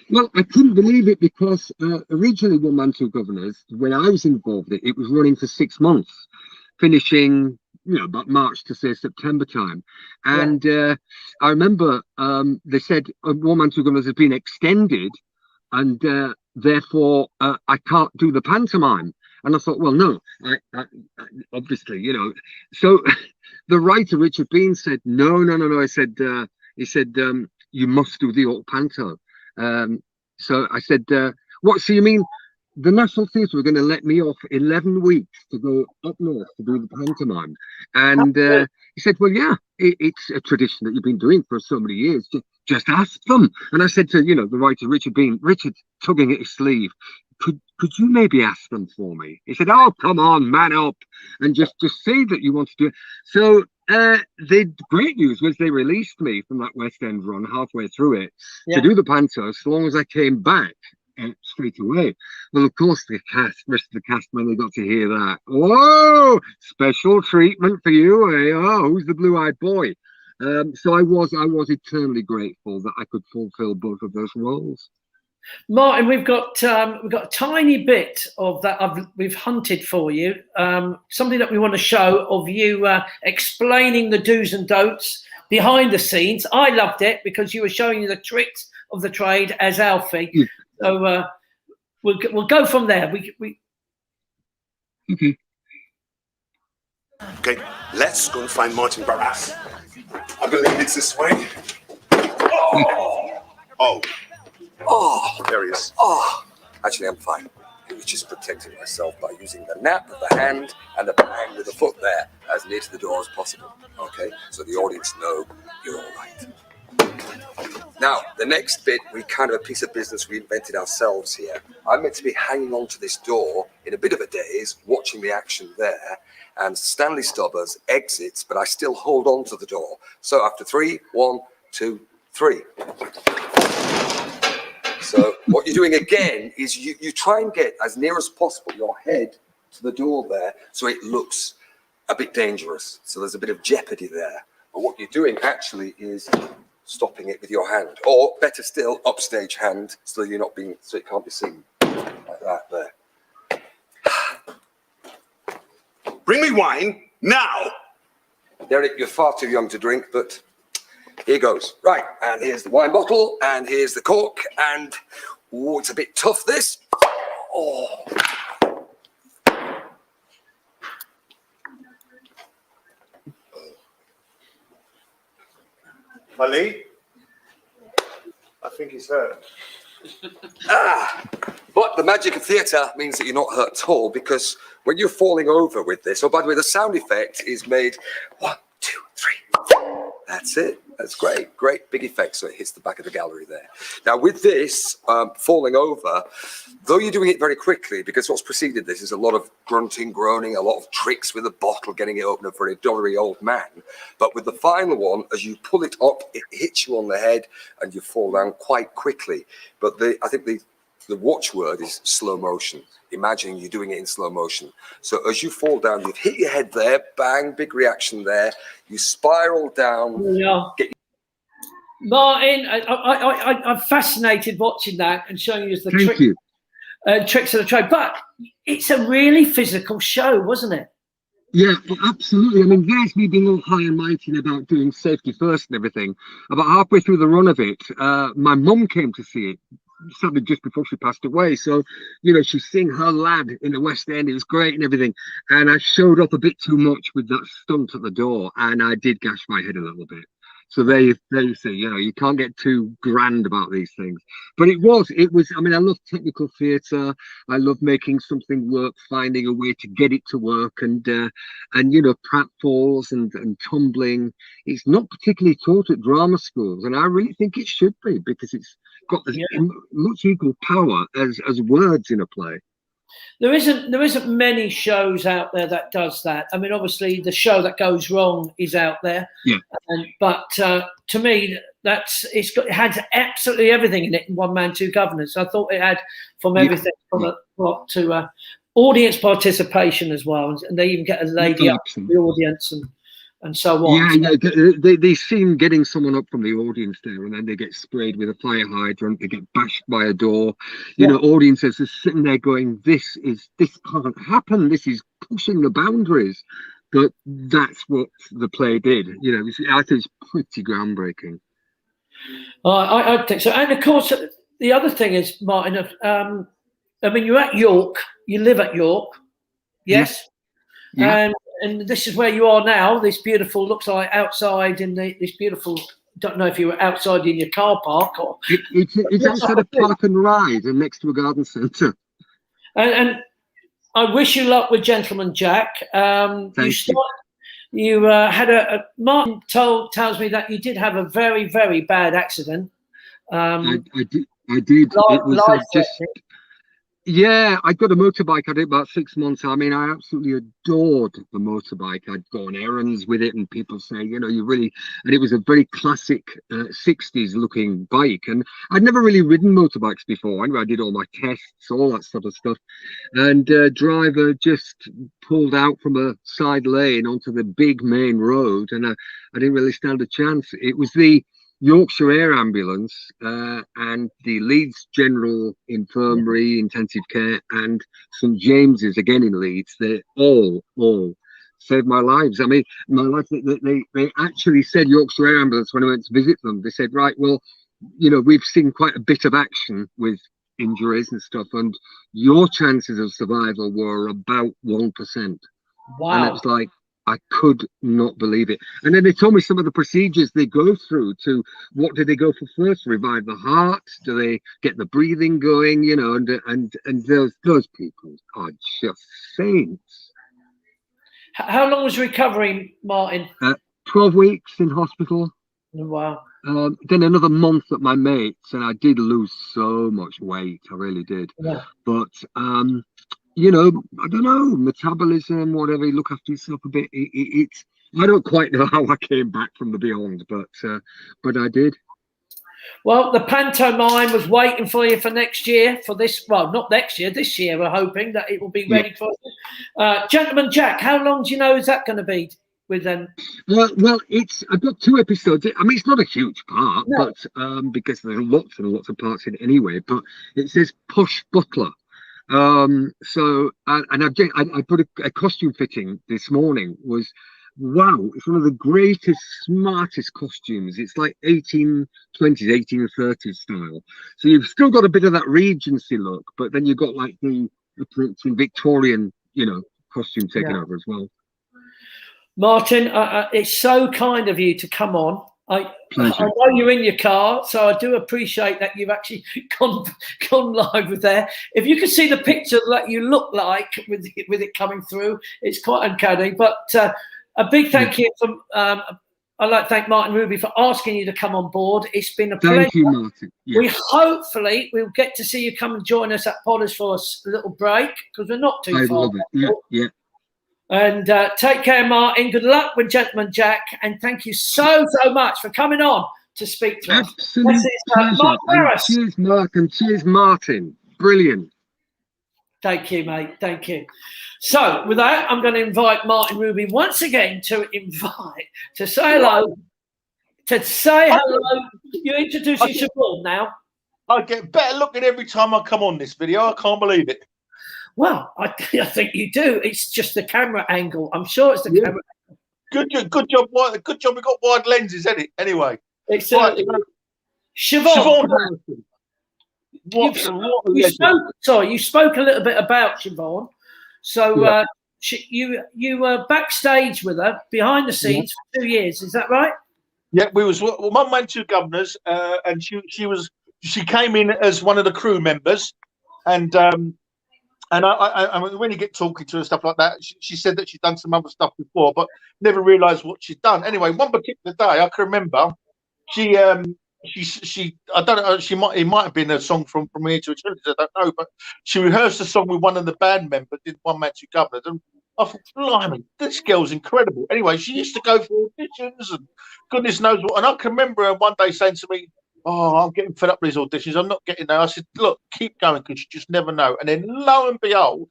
[SPEAKER 3] Well, I couldn't believe it because originally One Man, Two Governors, when I was involved in it, it was running for 6 months, finishing about March to say September time. And I remember they said One Man, Two Governors has been extended and therefore I can't do the pantomime. And I thought, well, no, I obviously, So the writer, Richard Bean, said, no. He said, you must do the old panto. So I said, what? So you mean the National Theatre were going to let me off 11 weeks to go up north to do the pantomime? And he said, well, yeah, it's a tradition that you've been doing for so many years. Just ask them. And I said to, the writer, Richard Bean, Richard, tugging at his sleeve, could you maybe ask them for me? He said, oh, come on, man up, and just say that you want to do it. So the great news was they released me from that West End run halfway through it to do the panto, so long as I came back straight away. Well, of course, the rest of the cast, when they got to hear that, whoa, special treatment for you, eh? Oh, who's the blue-eyed boy? So I was eternally grateful that I could fulfill both of those roles.
[SPEAKER 2] Martin, we've got a tiny bit of that we've hunted for you. Something that we want to show of you explaining the do's and don'ts behind the scenes. I loved it because you were showing you the tricks of the trade as Alfie. Yeah. So we'll go from there.
[SPEAKER 7] Okay, let's go and find Martin Barras. I believe it's this way. Oh, there he is.
[SPEAKER 8] Actually, I'm fine. I was just protecting myself by using the nap of the hand and the bang with the foot there, as near to the door as possible. Okay, so the audience know you're all right. Now, the next bit, we kind of a piece of business we invented ourselves here. I'm meant to be hanging on to this door in a bit of a daze, watching the action there, and Stanley Stubbers exits, but I still hold on to the door. So after 3, 1, 2, 3. So what you're doing again is you try and get as near as possible your head to the door there, so it looks a bit dangerous. So there's a bit of jeopardy there. But what you're doing actually is stopping it with your hand, or better still, upstage hand, so you're not being, so it can't be seen like that there.
[SPEAKER 7] Bring me wine now.
[SPEAKER 8] Derek, you're far too young to drink, but here goes. Right, and here's the wine bottle, and here's the cork, and oh, it's a bit tough, this. Oh.
[SPEAKER 4] Ali, I think he's hurt.
[SPEAKER 8] But the magic of theatre means that you're not hurt at all, because when you're falling over with this, oh, by the way, the sound effect is made 1, 2, 3. That's it. That's great. Great big effect. So it hits the back of the gallery there. Now with this falling over, though you're doing it very quickly, because what's preceded this is a lot of grunting, groaning, a lot of tricks with a bottle, getting it open for a dollery old man. But with the final one, as you pull it up, it hits you on the head and you fall down quite quickly. But I think the watchword is slow motion. Imagining you're doing it in slow motion. So as you fall down, you've hit your head there, bang, big reaction there. You spiral down.
[SPEAKER 2] Yeah. Martin, I'm fascinated watching that and showing you the tricks of the trade. But it's a really physical show, wasn't it?
[SPEAKER 3] Yeah, well, absolutely. I mean, there's me being all high and mighty about doing safety first and everything. About halfway through the run of it, my mum came to see it, sadly just before she passed away. So, she's seeing her lad in the West End. It was great and everything. And I showed up a bit too much with that stunt at the door, and I did gash my head a little bit. So there you see, you can't get too grand about these things. But it was, I mean, I love technical theatre. I love making something work, finding a way to get it to work, and pratfalls and tumbling. It's not particularly taught at drama schools, and I really think it should be, because it's got much equal power as words in a play.
[SPEAKER 2] There isn't many shows out there that does that. I mean, obviously, the show that goes wrong is out there.
[SPEAKER 3] Yeah.
[SPEAKER 2] But to me, it had absolutely everything in it in One Man, Two Governors. I thought it had from everything from a plot to audience participation as well, and they even get a lady up from the audience and so on.
[SPEAKER 3] Yeah, they seem getting someone up from the audience there, and then they get sprayed with a fire hydrant. They get bashed by a door. Audiences are sitting there going, "This can't happen. This is pushing the boundaries." But that's what the play did. I think it's pretty groundbreaking.
[SPEAKER 2] I think so. And of course, the other thing is, Martin. I mean, you're at York. You live at York, yes. Yeah. And this is where you are now. This beautiful, looks like outside in this beautiful. Don't know if you were outside in your car park or.
[SPEAKER 3] It's outside a park and ride, and next to a garden centre.
[SPEAKER 2] And I wish you luck with Gentleman Jack. You had Martin tells me that you did have a very, very bad accident.
[SPEAKER 3] I did. It was I got a motorbike. I did about 6 months. I mean, I absolutely adored the motorbike. I'd go on errands with it, and people say, and it was a very classic 60s looking bike. And I'd never really ridden motorbikes before. Anyway, I did all my tests, all that sort of stuff. And driver just pulled out from a side lane onto the big main road, and I didn't really stand a chance. It was the Yorkshire Air Ambulance and the Leeds General Infirmary Intensive Care and St James's again in Leeds. They all saved my lives. I mean, my life. They actually said, Yorkshire Air Ambulance, when I went to visit them, they said, right, well, we've seen quite a bit of action with injuries and stuff, and your chances of survival were about 1%.
[SPEAKER 2] Wow.
[SPEAKER 3] And it was like, I could not believe it. And then they told me some of the procedures they go through to, what do they go for first? Revive the heart? Do they get the breathing going? And those people are just saints.
[SPEAKER 2] How long was recovery, Martin?
[SPEAKER 3] 12 weeks in hospital.
[SPEAKER 2] Wow.
[SPEAKER 3] Then another month at my mate's, and I did lose so much weight. I really did. Yeah. But I don't know, metabolism, whatever, you look after yourself a bit. I don't quite know how I came back from the beyond, but I did.
[SPEAKER 2] Well, the pantomime was waiting for you for next year, for this, well, not next year, this year, we're hoping that it will be ready for you. Gentleman Jack, how long do you know is that going to be with them?
[SPEAKER 3] Well, I've got 2 episodes. I mean, it's not a huge part, but because there are lots and lots of parts in it anyway, but it says Posh Butler. So I put a costume fitting this morning. Was wow, it's one of the greatest, smartest costumes. It's like 1820s, 1830s style. So you've still got a bit of that Regency look, but then you've got like the approaching Victorian, costume taken over as well.
[SPEAKER 2] Martin, it's so kind of you to come on. I know you're in your car, so I do appreciate that you've actually gone live with there. If you can see the picture that you look like with it coming through, it's quite uncanny. But a big thank you from I'd like to thank Martin Ruby for asking you to come on board. It's been a pleasure.
[SPEAKER 3] Thank you, Martin. Yes.
[SPEAKER 2] We'll get to see you come and join us at Podders for a little break, because we're not too far.
[SPEAKER 3] I love it. Yeah.
[SPEAKER 2] And take care, Martin. Good luck with Gentleman Jack, and thank you so much for coming on to speak to us.
[SPEAKER 3] Absolute pleasure. Cheers, Mark, and cheers, Martin. Brilliant.
[SPEAKER 2] Thank you, mate. Thank you. So, with that, I'm going to invite Martin Ruby once again to say hello. You introduce yourself now.
[SPEAKER 4] I get better looking every time I come on this video. I can't believe it.
[SPEAKER 2] Well, I think you do. It's just the camera angle. I'm sure it's the camera.
[SPEAKER 4] Good job. Good job. We got wide lenses, isn't it? Anyway,
[SPEAKER 2] It's
[SPEAKER 4] right.
[SPEAKER 2] Siobhan.
[SPEAKER 4] Harrison. What a legend.
[SPEAKER 2] You spoke a little bit about Siobhan. So you were backstage with her behind the scenes for 2 years. Is that right?
[SPEAKER 4] Yeah, we was one man, two governors, and she came in as one of the crew members, and I when you get talking to her stuff like that, she said that she'd done some other stuff before, but never realised what she'd done. Anyway, one particular day I can remember she I don't know, it might have been a song from Here to Eternity, I don't know, but she rehearsed a song with one of the band members, did One Man Two Governors, and I thought, blimey, this girl's incredible. Anyway, she used to go for auditions and goodness knows what, and I can remember her one day saying to me, "Oh, I'm getting fed up with these auditions. I'm not getting there." I said, "Look, keep going because you just never know." And then lo and behold,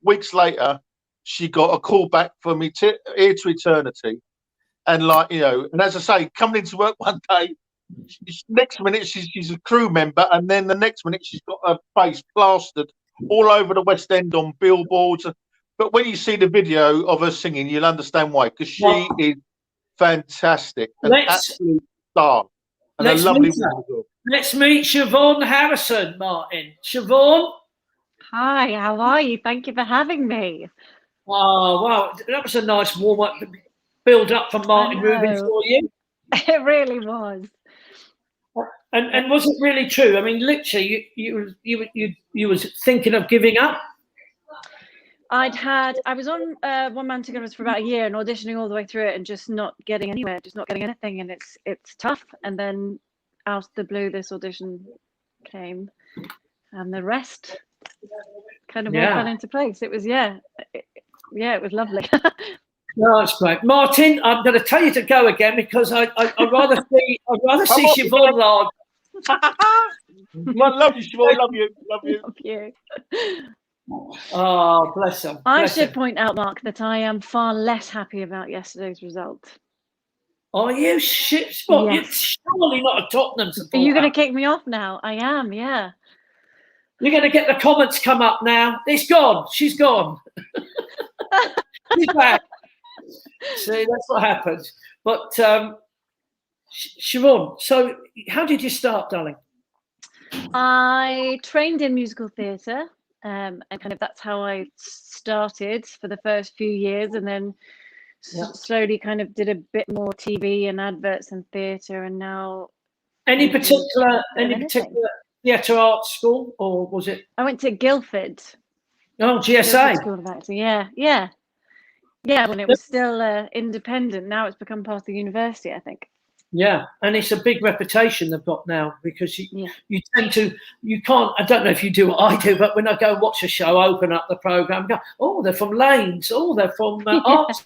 [SPEAKER 4] weeks later, she got a call back from me Here to Eternity. And and as I say, coming into work one day, next minute she's a crew member, and then the next minute she's got her face plastered all over the West End on billboards. But when you see the video of her singing, you'll understand why, because she is fantastic, an absolute star. And a lovely woman.
[SPEAKER 2] Let's meet Siobhan Harrison, Martin. Siobhan?
[SPEAKER 9] Hi, how are you? Thank you for having me.
[SPEAKER 2] Oh, wow. That was a nice warm-up build-up for Martin Rubin for you.
[SPEAKER 9] It really was.
[SPEAKER 2] And was it really true? I mean, literally, you was thinking of giving up?
[SPEAKER 9] I was on One Man Two Governors for about a year and auditioning all the way through it and just not getting anywhere, just not getting anything, and it's tough. And then out of the blue, this audition came, and the rest kind of all fell into place. It was it was lovely.
[SPEAKER 2] No, that's great, Martin. I'm going to tell you to go again because I'd rather see Siobhan live.
[SPEAKER 4] Love you, Siobhan. Love you.
[SPEAKER 9] Love you.
[SPEAKER 2] Oh, bless him.
[SPEAKER 9] I should point out, Mark, that I am far less happy about yesterday's result.
[SPEAKER 2] Are you shit spot?
[SPEAKER 9] Yes.
[SPEAKER 2] You're surely not a Tottenham supporter.
[SPEAKER 9] Are you going to kick me off now? I am, yeah.
[SPEAKER 2] You're going to get the comments come up now. It's gone. She's gone. She's back. See, that's what happens. But Siobhan, so how did you start, darling?
[SPEAKER 9] I trained in musical theatre, and kind of that's how I started for the first few years, and then slowly kind of did a bit more TV and adverts and theatre, and now. Any particular
[SPEAKER 2] theatre arts school, or was it?
[SPEAKER 9] I went to Guildford.
[SPEAKER 2] Oh, GSA.
[SPEAKER 9] School of Acting. Yeah. When it was still independent, now it's become part of the university, I think.
[SPEAKER 2] Yeah, and it's a big reputation they've got now because you can't, I don't know if you do what I do, but when I go watch a show, open up the programme, go, oh, they're from Lanes, oh, they're from Arts,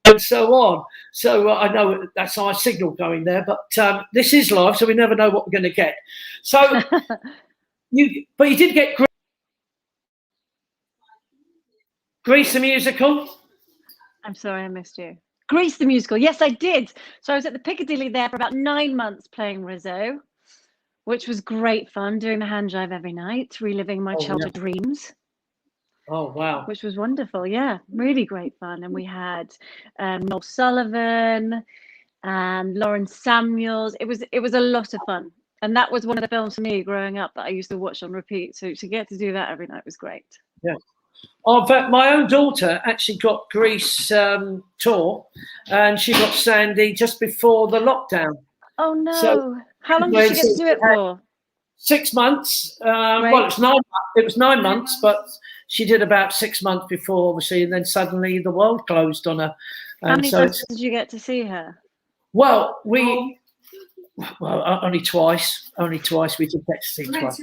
[SPEAKER 2] and so on. So I know that's our signal going there, but this is live, so we never know what we're going to get. So, you did get Grease the musical?
[SPEAKER 9] I'm sorry, I missed you. Grease the musical. Yes, I did. So I was at the Piccadilly there for about 9 months playing Rizzo, which was great fun, doing the hand jive every night, reliving my childhood dreams.
[SPEAKER 2] Oh, wow.
[SPEAKER 9] Which was wonderful. Yeah, really great fun. And we had Noel Sullivan and Lauren Samuels. It was a lot of fun. And that was one of the films for me growing up that I used to watch on repeat. So to get to do that every night was great.
[SPEAKER 2] Yeah. Oh, but my own daughter actually got Grease tour, and she got Sandy just before the lockdown.
[SPEAKER 9] Oh no! So, how long did she get to do it for?
[SPEAKER 2] 6 months. Well, it was 9 months, but she did about 6 months before, obviously, and then suddenly the world closed on her.
[SPEAKER 9] How many times did you get to see her?
[SPEAKER 2] Well, only twice. Only twice we did get to see twice.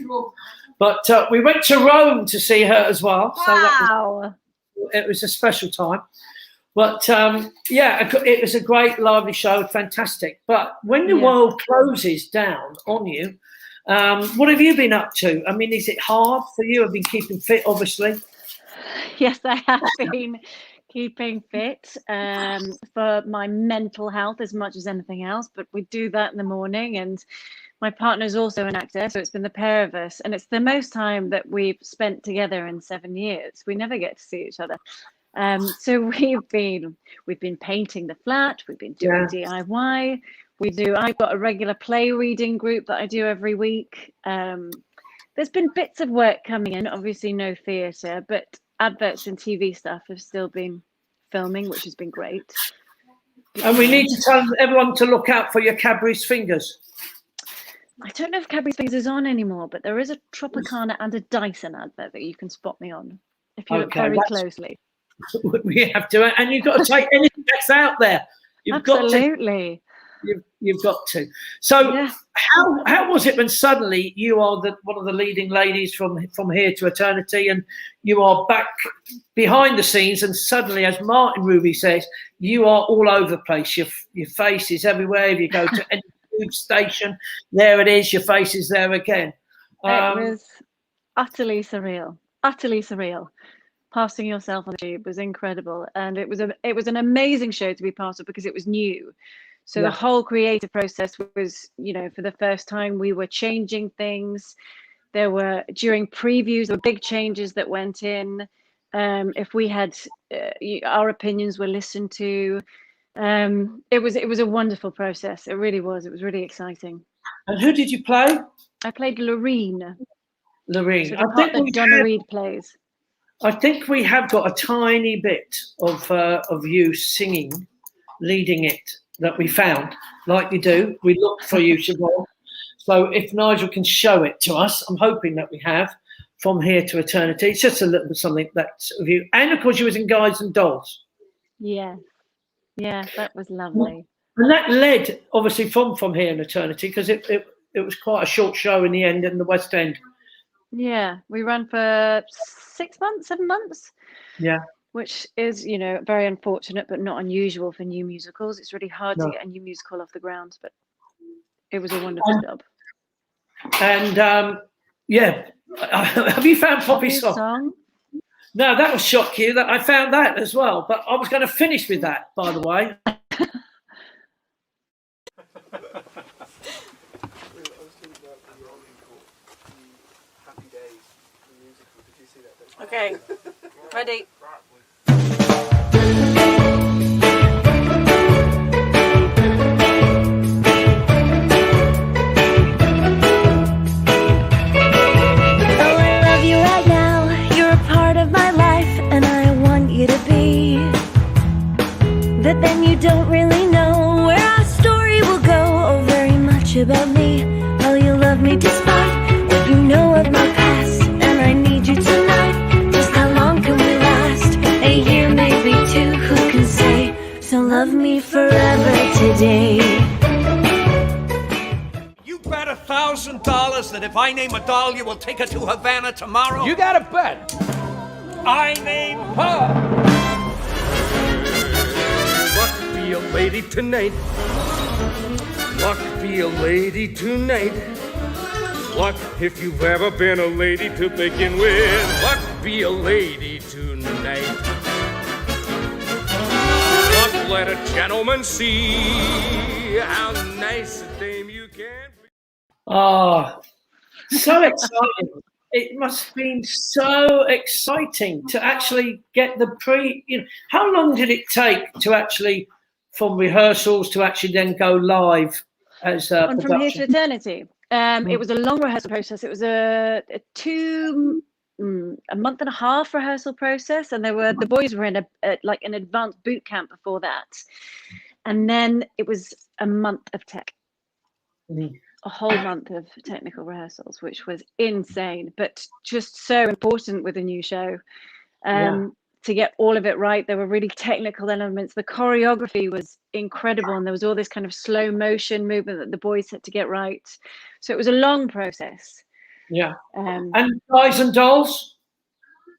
[SPEAKER 2] But we went to Rome to see her as well.
[SPEAKER 9] Wow.
[SPEAKER 2] So it was a special time. But, it was a great, lively show, fantastic. But when the world closes down on you, what have you been up to? I mean, is it hard for you? I've been keeping fit, obviously.
[SPEAKER 9] Yes, I have been keeping fit for my mental health as much as anything else. But we do that in the morning, and my partner's also an actor, so it's been the pair of us, and it's the most time that we've spent together in 7 years. We never get to see each other. So we've been painting the flat, we've been doing DIY. I've got a regular play reading group that I do every week. There's been bits of work coming in, obviously no theatre, but adverts and TV stuff have still been filming, which has been great.
[SPEAKER 2] And we need to tell everyone to look out for your Cadbury's fingers.
[SPEAKER 9] I don't know if Cadbury's Fingers is on anymore, but there is a Tropicana and a Dyson advert that you can spot me on if you look very closely.
[SPEAKER 2] We have to, and you've got to take anything that's out there.
[SPEAKER 9] Absolutely.
[SPEAKER 2] You've got to. So, how was it when suddenly you are one of the leading ladies from Here to Eternity, and you are back behind the scenes, and suddenly, as Martin Ruby says, you are all over the place. Your face is everywhere. If you go to any tube station, there it is. Your face is there again.
[SPEAKER 9] It was utterly surreal. Utterly surreal. Passing yourself on the tube was incredible, and it was an amazing show to be part of because it was new. So the whole creative process was, for the first time, we were changing things. During previews, there were big changes that went in. If we had, our opinions were listened to. It was a wonderful process. It really was. It was really exciting.
[SPEAKER 2] And who did you play?
[SPEAKER 9] I played Loreen.
[SPEAKER 2] Loreen.
[SPEAKER 9] So I think that Donna Reed plays.
[SPEAKER 2] I think we have got a tiny bit of you singing, leading it, that we found, like you do. We looked for you, Siobhan. So if Nigel can show it to us, I'm hoping that we have, from Here to Eternity. It's just a little bit something that's of you. And of course, you was in Guys and Dolls.
[SPEAKER 9] Yeah, that was lovely.
[SPEAKER 2] And that led, obviously, from Here to Eternity, because it was quite a short show in the end in the West End.
[SPEAKER 9] Yeah, we ran for 6 months, 7 months.
[SPEAKER 2] Yeah.
[SPEAKER 9] Which is, very unfortunate, but not unusual for new musicals. It's really hard to get a new musical off the ground, but it was a wonderful job.
[SPEAKER 2] And have you found Poppy's song? No, that will shock you that I found that as well. But I was going to finish with that, by the way.
[SPEAKER 9] Okay, ready.
[SPEAKER 10] But then you don't really know where our story will go, or very much about me. How you love me despite what you know of my past, and I need you tonight. Just how long can we last? A year, maybe two, who can say? So love me forever today.
[SPEAKER 11] You bet $1,000 that if I name a doll, you will take her to Havana tomorrow?
[SPEAKER 12] You got a bet.
[SPEAKER 11] I name her.
[SPEAKER 12] Be a lady tonight. Luck be a lady tonight. Luck if you've ever been a lady to begin with. Luck be a lady tonight. Luck let a gentleman see how nice a dame you can be.
[SPEAKER 2] Oh, so exciting. It must have been so exciting to actually get the how long did it take to actually, from rehearsals to actually then go live as
[SPEAKER 9] From Here to Eternity? It was a long rehearsal process. It was a month and a half rehearsal process, and the boys were in an advanced boot camp before that, and then it was a month of tech. A whole month of technical rehearsals, which was insane, but just so important with a new show. To get all of it right. There were really technical elements. The choreography was incredible, and there was all this kind of slow motion movement that the boys had to get right. So it was a long process.
[SPEAKER 2] Yeah. And Guys and Dolls?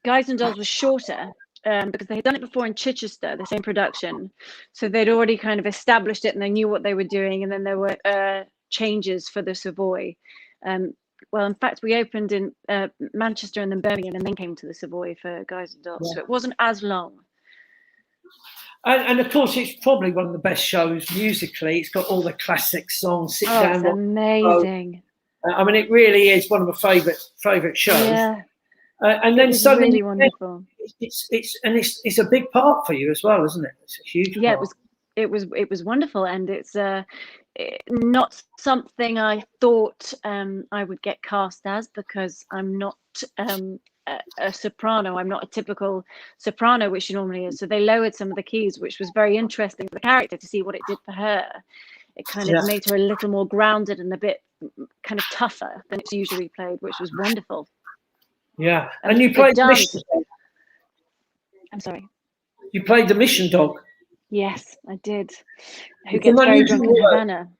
[SPEAKER 9] Guys and Dolls was shorter because they had done it before in Chichester, the same production. So they'd already kind of established it and they knew what they were doing. And then there were changes for the Savoy. Well, in fact, we opened in Manchester and then Birmingham, and then came to the Savoy for Guys and Dolls. So it wasn't as long.
[SPEAKER 2] And of course, it's probably one of the best shows musically. It's got all the classic songs. Sit
[SPEAKER 9] Oh,
[SPEAKER 2] down.
[SPEAKER 9] it's amazing.
[SPEAKER 2] I mean, it really is one of my favourite shows.
[SPEAKER 9] Yeah.
[SPEAKER 2] And
[SPEAKER 9] It
[SPEAKER 2] then
[SPEAKER 9] was
[SPEAKER 2] suddenly,
[SPEAKER 9] really wonderful.
[SPEAKER 2] it's a big part for you as well, isn't it? It's a huge
[SPEAKER 9] Yeah,
[SPEAKER 2] part.
[SPEAKER 9] it was wonderful, and it's not something I thought I would get cast as, because I'm not a soprano. I'm not a typical soprano, which she normally is. So they lowered some of the keys, which was very interesting for the character to see what it did for her. It kind of made her a little more grounded and a bit kind of tougher than it's usually played, which was wonderful.
[SPEAKER 2] Yeah, and you played the mission dog.
[SPEAKER 9] I'm sorry.
[SPEAKER 2] You played the mission dog.
[SPEAKER 9] Yes, I did. Who gets very drunk in Havana.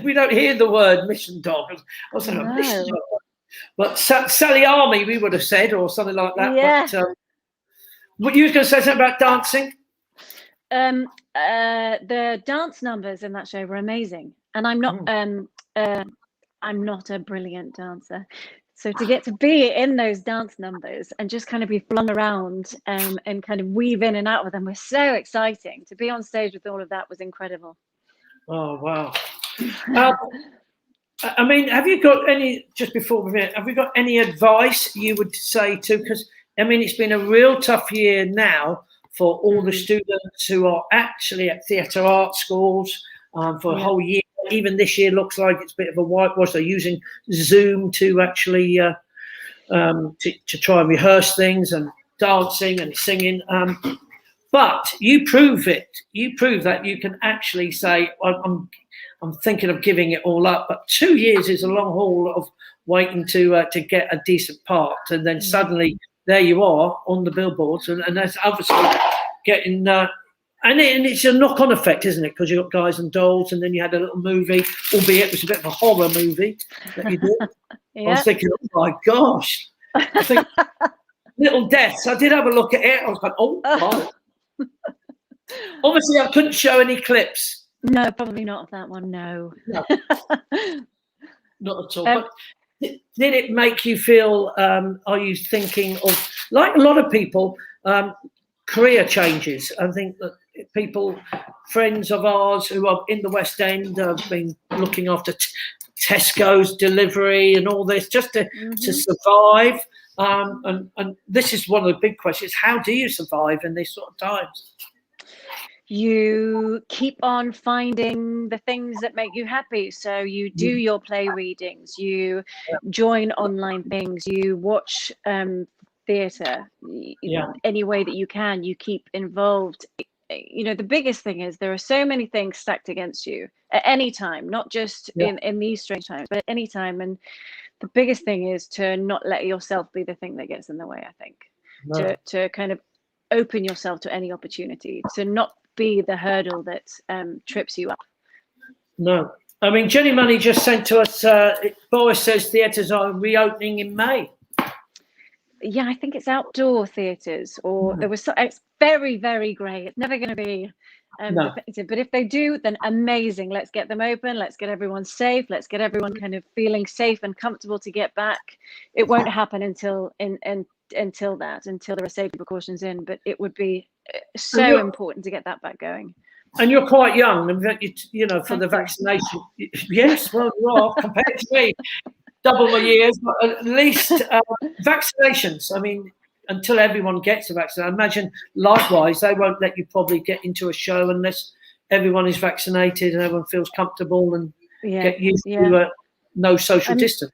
[SPEAKER 2] we don't hear the word mission dog. I was saying mission dog. But Sally Army, we would have said, or something like that.
[SPEAKER 9] Yeah.
[SPEAKER 2] But what you were going to say something about dancing?
[SPEAKER 9] The dance numbers in that show were amazing, and I'm not a brilliant dancer. So to get to be in those dance numbers and just kind of be flung around and kind of weave in and out with them was so exciting. To be on stage with all of that was incredible.
[SPEAKER 2] Oh, wow. I mean, have you got any, just before we finish, have we got any advice you would say to, because, I mean, it's been a real tough year now for all the students who are actually at theatre art schools for a whole year. Even this year looks like it's a bit of a whitewash. They're using Zoom to actually to try and rehearse things and dancing and singing. But you prove it. You prove that you can actually say, I'm thinking of giving it all up. But 2 years is a long haul of waiting to get a decent part, and then suddenly there you are on the billboards, and that's obviously getting. And it's a knock-on effect, isn't it? Because you've got Guys and Dolls, and then you had a little movie, albeit it was a bit of a horror movie that you did. I was thinking, oh my gosh. I think Little Deaths, I did have a look at it. I was like, oh, my. Obviously, I couldn't show any clips.
[SPEAKER 9] No, probably not of that one, no.
[SPEAKER 2] Not at all. But did it make you feel, are you thinking of, like a lot of people, career changes? I think that people, friends of ours who are in the West End have been looking after Tesco's delivery and all this just to survive. And this is one of the big questions. How do you survive in these sort of times?
[SPEAKER 9] You keep on finding the things that make you happy. So you do your play readings, you join online things, you watch theatre, any way that you can, you keep involved. You know, the biggest thing is there are so many things stacked against you at any time, not just in these strange times, but at any time. And the biggest thing is to not let yourself be the thing that gets in the way, I think. To kind of open yourself to any opportunity, to not be the hurdle that trips you up. No.
[SPEAKER 2] I mean, Jenny Money just sent to us, Boris says theatres are reopening in May.
[SPEAKER 9] Yeah, I think it's outdoor theatres, or there was it's very, very grey. It's never going to be definitive. But if they do, then amazing. Let's get them open. Let's get everyone safe. Let's get everyone kind of feeling safe and comfortable to get back. It won't happen until there are safety precautions in. But it would be so important to get that back going.
[SPEAKER 2] And you're quite young, and you know, for the vaccination. Yes, well, you are compared to me. Double my years, but at least vaccinations. I mean, until everyone gets a vaccine, I imagine likewise they won't let you probably get into a show unless everyone is vaccinated and everyone feels comfortable and get used to no social distance.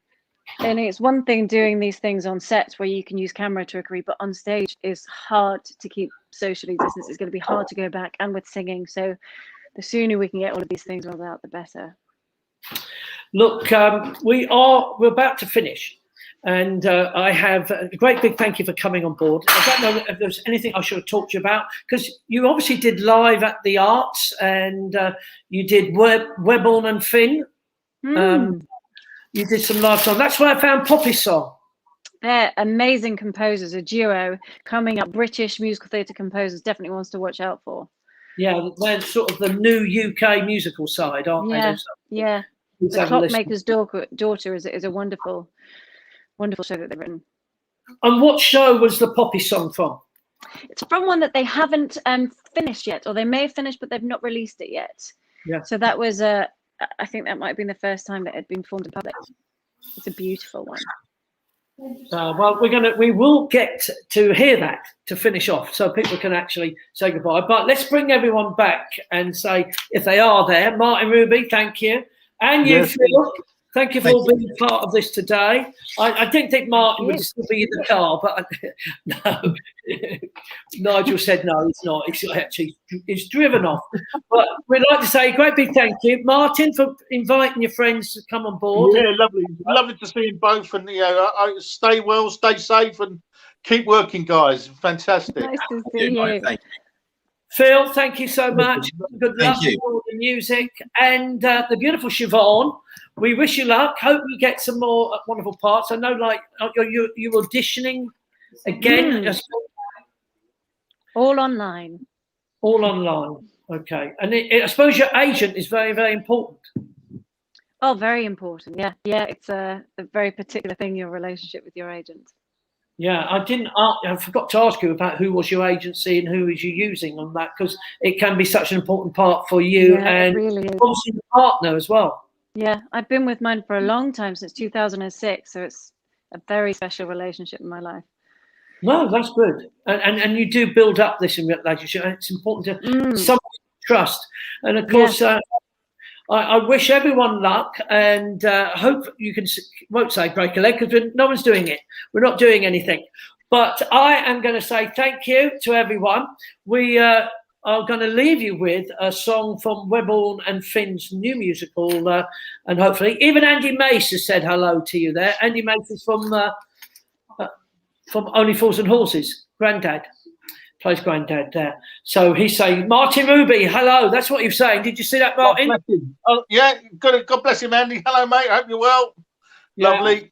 [SPEAKER 9] And it's one thing doing these things on sets where you can use camera trickery, but on stage is hard to keep socially distanced. It's going to be hard to go back, and with singing. So the sooner we can get all of these things rolled out, the better.
[SPEAKER 2] Look, we're about to finish, and I have a great big thank you for coming on board. I don't know if there's anything I should have talked to you about, because you obviously did live at the Arts, and you did Webborn and Finn. You did some live song. That's where I found Poppy's song.
[SPEAKER 9] They're amazing composers, a duo coming up. British musical theatre composers, definitely ones to watch out for.
[SPEAKER 2] Yeah, they're sort of the new UK musical side, aren't they?
[SPEAKER 9] Yeah. The Clockmaker's Daughter is a wonderful, wonderful show that they've written.
[SPEAKER 2] And what show was the Poppy song from?
[SPEAKER 9] It's from one that they haven't finished yet, or they may have finished, but they've not released it yet.
[SPEAKER 2] Yeah.
[SPEAKER 9] So that was I think that might have been the first time that it had been performed in public. It's a beautiful one.
[SPEAKER 2] Well, we will get to hear that to finish off, so people can actually say goodbye. But let's bring everyone back and say, if they are there, Martin Ruby, thank you, and you, Phil. Thank you for being part of this today. I didn't think Martin would still be in the car, but no. Nigel said no, it's not. He's driven off. But we'd like to say a great big thank you, Martin, for inviting your friends to come on board.
[SPEAKER 4] Yeah, lovely to see you both, and stay well, stay safe, and keep working, guys. Fantastic.
[SPEAKER 9] Nice to see you.
[SPEAKER 5] Thank you.
[SPEAKER 2] Phil, thank you so much. Good luck with all the music. And the beautiful Siobhan, we wish you luck. Hope you get some more wonderful parts. I know, like, you're auditioning again.
[SPEAKER 9] All online.
[SPEAKER 2] All online. Okay. And I suppose your agent is very, very important.
[SPEAKER 9] Oh, very important. Yeah. It's a very particular thing, your relationship with your agent.
[SPEAKER 2] Yeah, I forgot to ask you about who was your agency and who is you using on that, because it can be such an important part for you and
[SPEAKER 9] really
[SPEAKER 2] obviously the partner as well.
[SPEAKER 9] Yeah, I've been with mine for a long time, since 2006, so it's a very special relationship in my life.
[SPEAKER 2] No, that's good. And you do build up this relationship. It's important to someone trust. And of course, I wish everyone luck, and hope you won't say break a leg, because no one's doing it. We're not doing anything. But I am going to say thank you to everyone. We are going to leave you with a song from Webborn and Finn's new musical, and hopefully even Andy Mace has said hello to you there. Andy Mace is from Only Fools and Horses, Grandad. Plays Grandad there. So he's saying, Martin Ruby, hello. That's what you're saying. Did you see that, Martin?
[SPEAKER 4] God bless him. Oh, yeah, God bless him, Andy. Hello, mate. Hope you're well.
[SPEAKER 2] Yeah.
[SPEAKER 4] Lovely.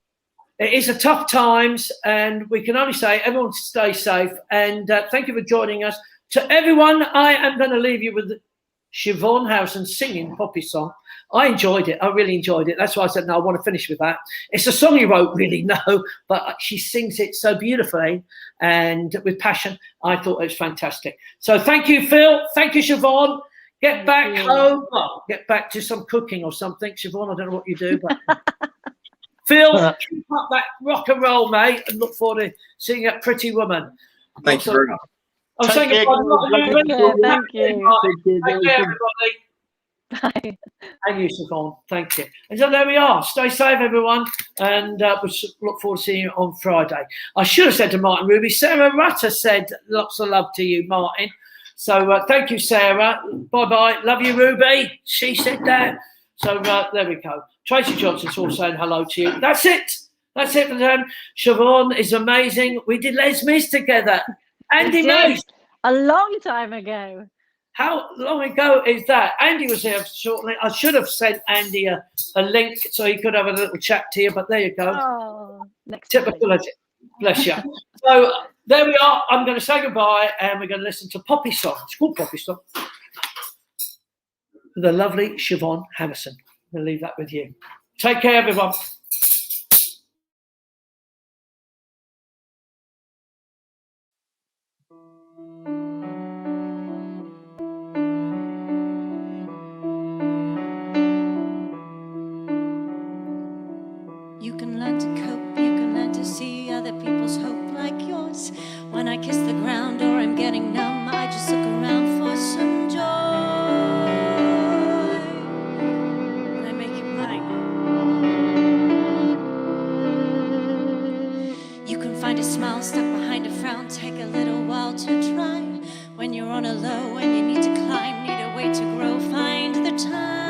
[SPEAKER 2] It is a tough times, and we can only say everyone stay safe. And thank you for joining us. To everyone, I am going to leave you with Siobhan Howson singing Poppy's song. I enjoyed it. I really enjoyed it. That's why I said, no, I want to finish with that. It's a song you wrote, really, no, but she sings it so beautifully and with passion. I thought it was fantastic. So thank you, Phil. Thank you, Siobhan. Get back home. Well, get back to some cooking or something. Siobhan, I don't know what you do, but Phil, keep up that rock and roll, mate, and look forward to seeing that pretty woman.
[SPEAKER 5] Thank you very much.
[SPEAKER 2] I'm saying
[SPEAKER 9] Thank you.
[SPEAKER 2] Thank you, everybody.
[SPEAKER 9] Bye.
[SPEAKER 2] And you, Siobhan. Thank you. And so there we are. Stay safe, everyone. And we look forward to seeing you on Friday. I should have said to Martin Ruby, Sarah Rutter said lots of love to you, Martin. So thank you, Sarah. Bye-bye. Love you, Ruby. She said that. So there we go. Tracy Johnson's all saying hello to you. That's it. That's it for them. Siobhan is amazing. We did Les Mis together. Andy Mace.
[SPEAKER 9] A long time ago.
[SPEAKER 2] How long ago is that? Andy was here shortly. I should have sent Andy a link so he could have a little chat to you, but there you go.
[SPEAKER 9] Oh,
[SPEAKER 2] Typical. Bless you. So there we are. I'm going to say goodbye, and we're going to listen to Poppy Song. It's called Poppy Song. The lovely Siobhan Hammerson. We'll leave that with you. Take care, everyone.
[SPEAKER 10] You can learn to cope, you can learn to see other people's hope like yours. When I kiss the ground or I'm getting numb, I just look around for some joy. And I make it mine. You can find a smile stuck behind a frown, take a little while to try. When you're on a low and you need to climb, need a way to grow, find the time.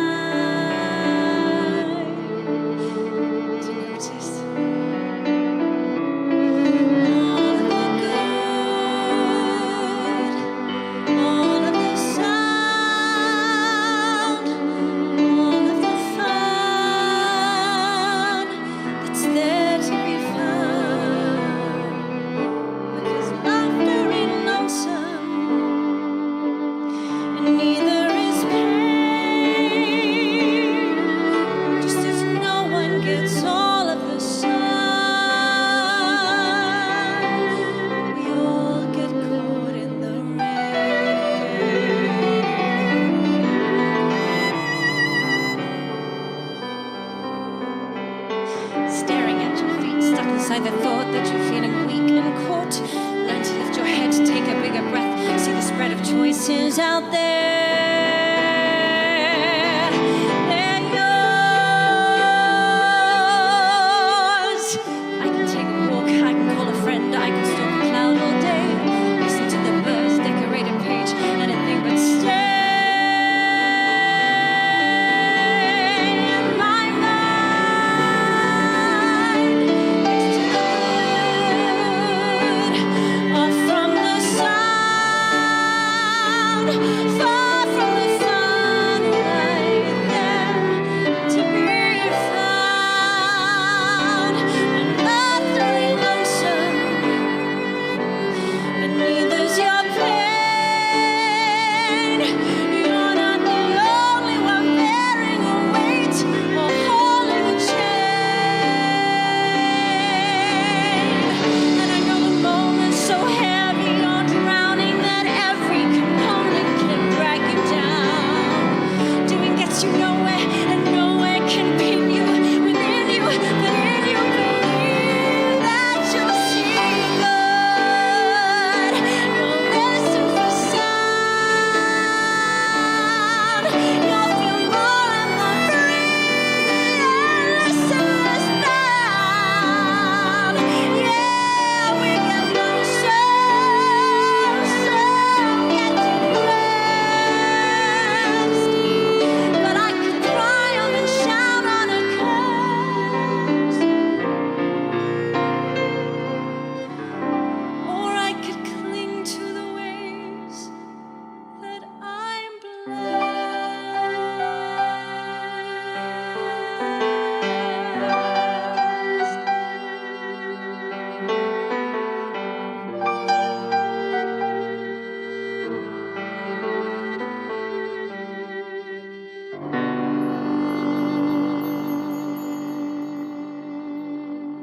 [SPEAKER 10] out there